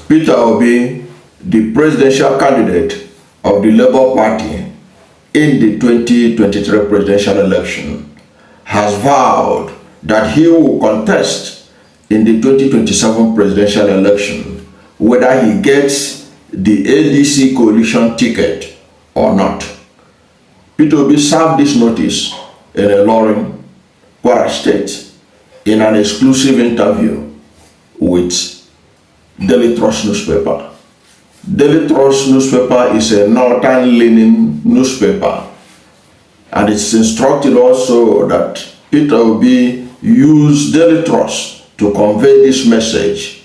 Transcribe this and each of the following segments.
Peter Obi, the presidential candidate of the Labour Party in the 2023 presidential election, has vowed that he will contest in the 2027 presidential election whether he gets the ADC Coalition ticket or not. Peter Obi served this notice in Ilorin, Kwara State, in an exclusive interview with Daily Trust newspaper. Daily Trust newspaper is a northern-leaning newspaper, and it's instructed also that Peter Obi use Daily Trust to convey this message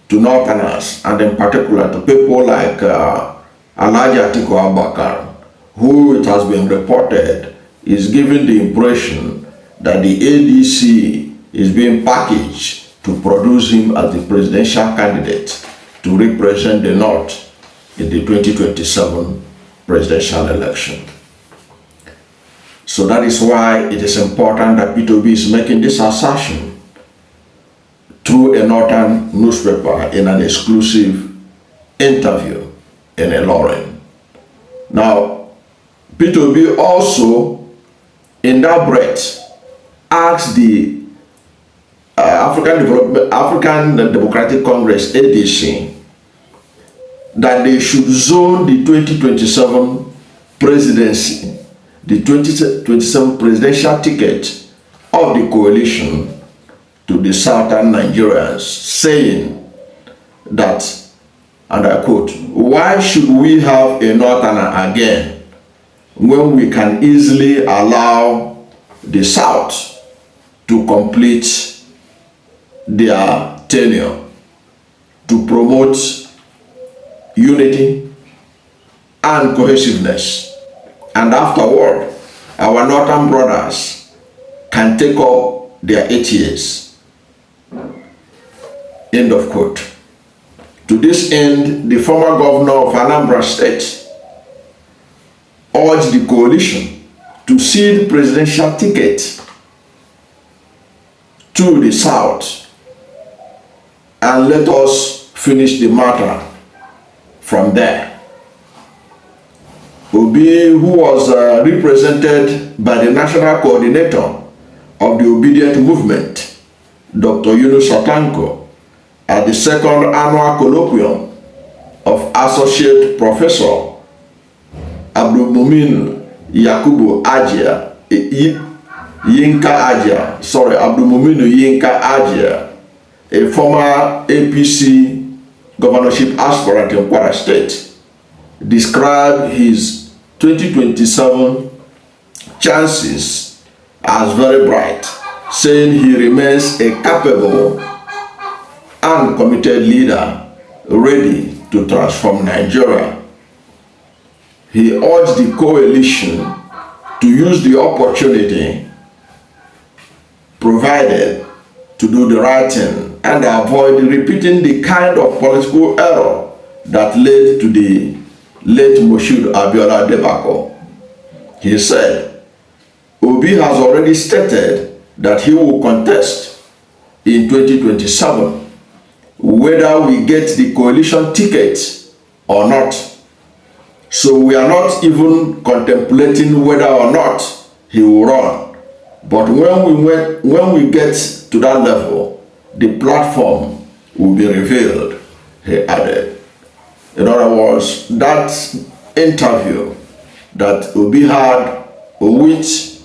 to Northerners, and in particular to people like Alhaji Atiku Abubakar, who it has been reported is giving the impression that the ADC is being packaged to produce him as the presidential candidate to represent the North in the 2027 presidential election. So that is why it is important that Peter Obi is making this assertion through a northern newspaper in an exclusive interview in Ilorin. Now, Peter Obi also, in that breath, asked the African Democratic Congress, ADC, that they should zone the 2027 presidency, the 2027 presidential ticket of the coalition to the southern Nigerians, saying that, and I quote, "Why should we have a northerner again when we can easily allow the South to complete their tenure, to promote unity and cohesiveness, and afterward our northern brothers can take up their 8 years." End of quote. To this end, the former governor of Anambra State urged the coalition to cede presidential ticket to the South and let us finish the matter from there. Obi, who was represented by the national coordinator of the Obedient Movement, Dr. Yunus Otanko, at the second annual colloquium of Associate Professor Abdulmumin Yakubu Ajia, Abdulmumin Yinka Ajia, a former APC governorship aspirant in Kwara State, described his 2027 chances as very bright, saying he remains a capable and committed leader ready to transform Nigeria. He urged the coalition to use the opportunity provided to do the right thing and avoid repeating the kind of political error that led to the late Moshood Abiola debacle. He said, Obi has already stated that he will contest in 2027 whether we get the coalition ticket or not. So we are not even contemplating whether or not he will run. But when we get to that level, the platform will be revealed, he added. In other words, that interview that Obi had, which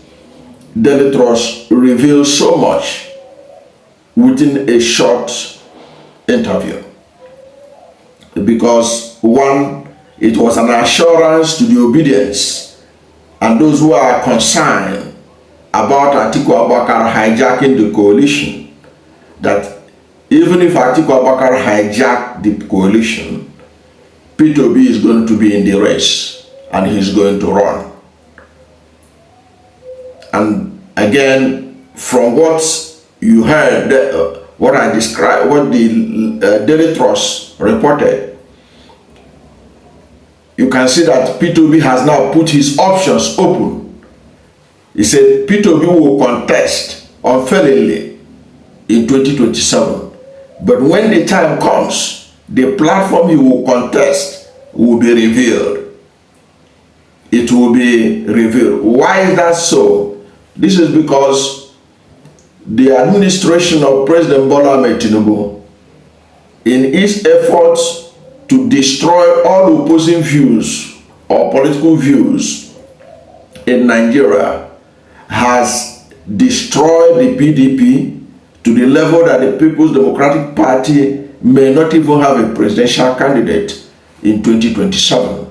Daily Trust revealed so much within a short interview, because one, it was an assurance to the obedience and those who are concerned about Atiku Abubakar hijacking the coalition, that even if Atiku Abubakar hijacked the coalition, Peter Obi is going to be in the race and he's going to run. And again, from what you heard, what I described, what the Daily Trust reported, you can see that Peter Obi has now put his options open. He said Peter Obi will contest unfailingly in 2027. But when the time comes the platform he will contest will be revealed. It will be revealed. Why is that so? This is because the administration of President Bola Ahmed Tinubu, in its efforts to destroy all opposing views or political views in Nigeria, has destroyed the PDP to the level that the People's Democratic Party may not even have a presidential candidate in 2027.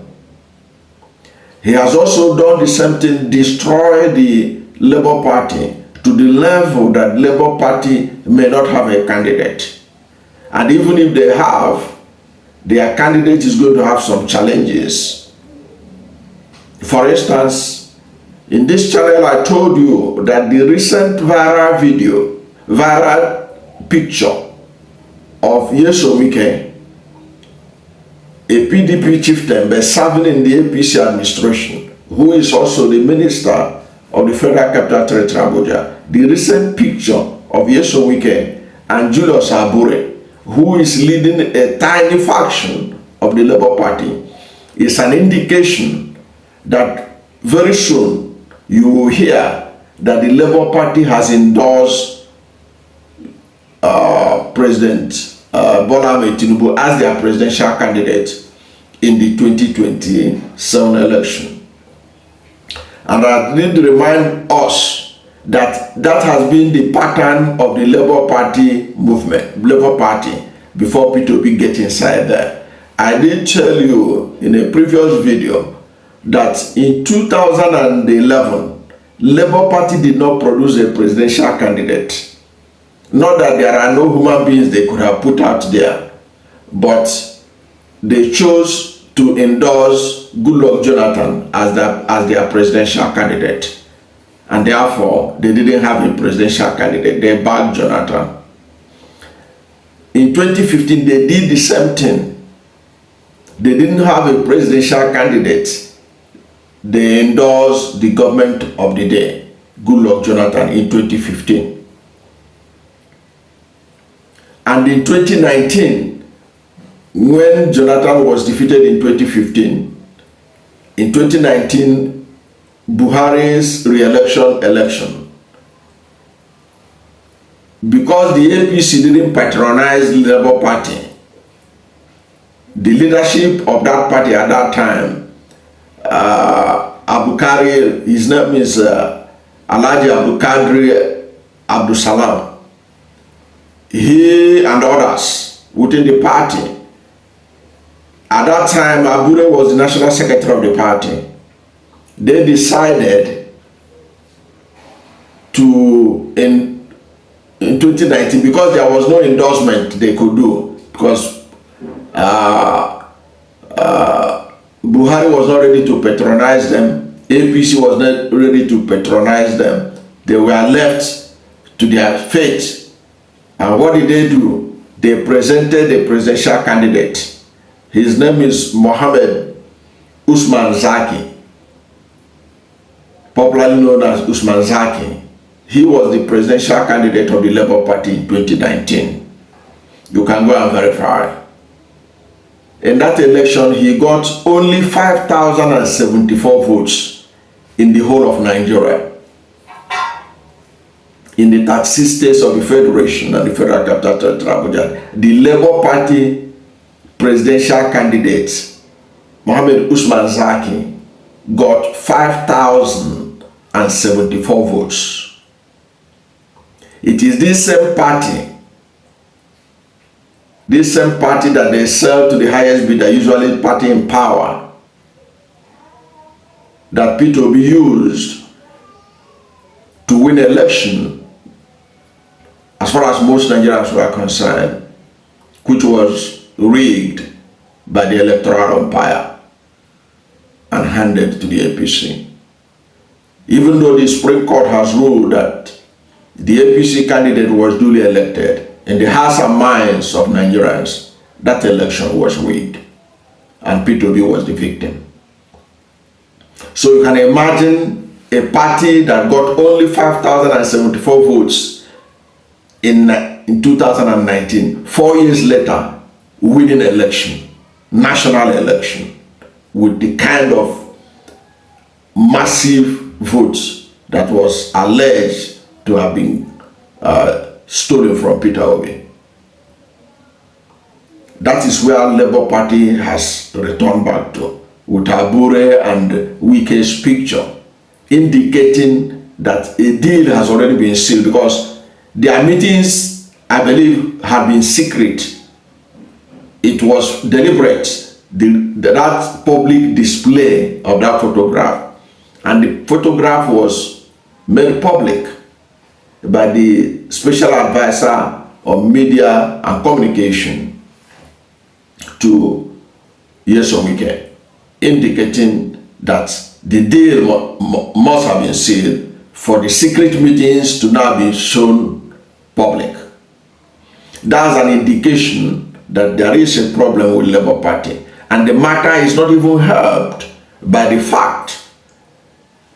He has also done the same thing, destroy the Labour Party to the level that Labour Party may not have a candidate. And even if they have, their candidate is going to have some challenges. For instance, in this channel I told you that the recent viral picture of Yesomike, a PDP chieftain but serving in the APC administration, who is also the minister of the Federal Capital Territory Abuja, the recent picture of Yesomike and Julius Abure, who is leading a tiny faction of the Labour Party, is an indication that very soon you will hear that the Labour Party has endorsed President Bola Ahmed Tinubu as their presidential candidate in the 2027 election. And I need to remind us that that has been the pattern of the Labour Party movement, Labour Party, before Peter Obi get inside there. I did tell you in a previous video that in 2011, Labour Party did not produce a presidential candidate. Not that there are no human beings they could have put out there, but they chose to endorse Goodluck Jonathan as their presidential candidate. And therefore, they didn't have a presidential candidate. They backed Jonathan. In 2015, they did the same thing. They didn't have a presidential candidate. They endorsed the government of the day, Goodluck Jonathan, in 2015. And in 2019, when Jonathan was defeated in 2015, in 2019, Buhari's election, because the APC didn't patronize the Labour Party, the leadership of that party at that time, Abukari, his name is Alhaji Abdulkadri Abdul Salam, he and others within the party. At that time, Abure was the national secretary of the party. They decided to, in 2019, because there was no endorsement they could do, because Buhari was not ready to patronize them, APC was not ready to patronize them, they were left to their fate. And what did they do? They presented a presidential candidate. His name is Mohammed Usman Zaki, popularly known as Usman Zaki. He was the presidential candidate of the Labour Party in 2019. You can go and verify. In that election, he got only 5,074 votes in the whole of Nigeria, in the 36 states of the Federation and the Federal Capital Territory Abuja. The Labour Party presidential candidate, Mohammed Usman Zaki, got 5,074 votes. It is this same party that they sell to the highest bidder, usually party in power, that Peter Obi used to win election, as far as most Nigerians were concerned, which was rigged by the electoral umpire and handed to the APC. Even though the Supreme Court has ruled that the APC candidate was duly elected, in the hearts and minds of Nigerians, that election was rigged, and Peter Obi was the victim. So you can imagine a party that got only 5,074 votes in 2019, 4 years later, winning election, national election, with the kind of massive votes that was alleged to have been stolen from Peter Obi. That is where Labour Party has returned back to, with Abure and Wike's picture, indicating that a deal has already been sealed, because their meetings, I believe, had been secret. It was deliberate, that public display of that photograph, and the photograph was made public by the special advisor on media and communication to Nyesom Wike, indicating that the deal must have been sealed for the secret meetings to now be shown public. That's an indication that there is a problem with Labour Party, and the matter is not even helped by the fact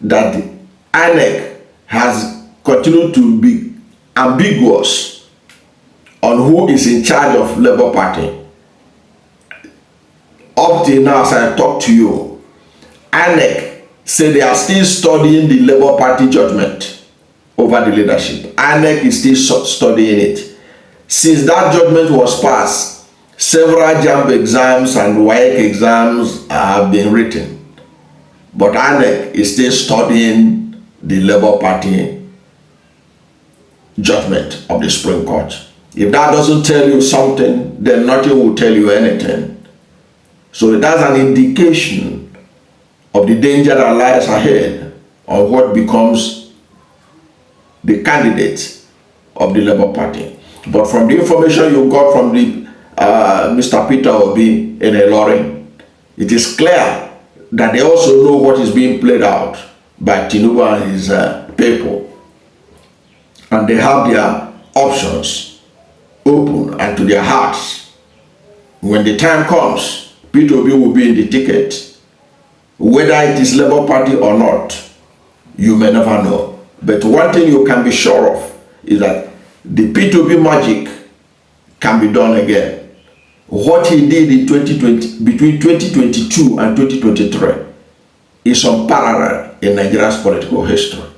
that the INEC has continued to be ambiguous on who is in charge of Labour Party. Up till now, as I talk to you, INEC say they are still studying the Labour Party judgment over the leadership. INEC is still studying it. Since that judgment was passed, several JAMB exams and WAEC exams have been written. But INEC is still studying the Labour Party judgment of the Supreme Court. If that doesn't tell you something, then nothing will tell you anything. So that's an indication of the danger that lies ahead of what becomes the candidate of the Labour Party. But from the information you got from the Mr. Peter Obi in Ilorin, it is clear that they also know what is being played out by Tinubu and his people. And they have their options open and to their hearts. When the time comes, Peter Obi will be in the ticket. Whether it is Labour Party or not, you may never know. But one thing you can be sure of is that the Peter Obi magic can be done again. What he did in 2020, between 2022 and 2023, is unparalleled in Nigeria's political history.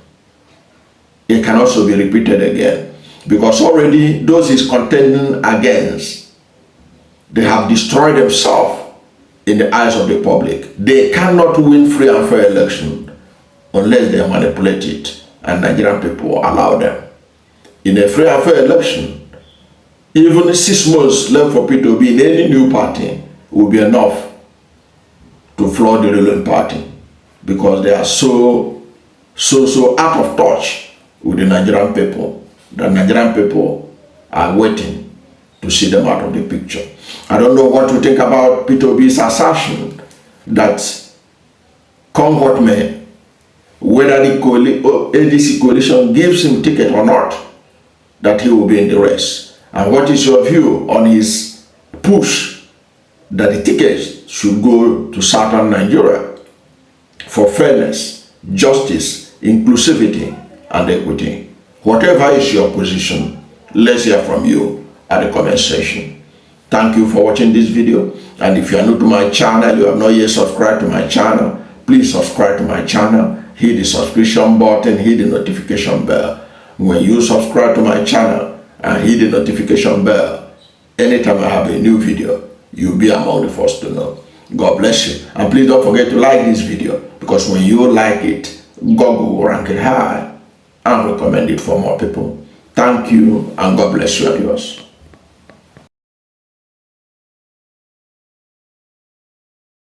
It can also be repeated again, because already those he's contending against, they have destroyed themselves in the eyes of the public. They cannot win free and fair election unless they manipulate it, and Nigerian people allow them. In a free and fair election, even 6 months left for Peter Obi in any new party will be enough to floor the ruling party, because they are so out of touch with the Nigerian people that Nigerian people are waiting to see them out of the picture. I don't know what to think about Peter Obi's assertion that, come what may, whether the ADC Coalition gives him ticket or not, that he will be in the race. And what is your view on his push that the tickets should go to Southern Nigeria for fairness, justice, inclusivity, and equity? Whatever is your position, let's hear from you at the comment section. Thank you for watching this video. And if you are new to my channel, you have not yet subscribed to my channel, please subscribe to my channel, hit the subscription button, hit the notification bell. When you subscribe to my channel and hit the notification bell, anytime I have a new video, you'll be among the first to know. God bless you. And please don't forget to like this video, because when you like it, Google will rank it high and recommend it for more people. Thank you, and God bless you and yours.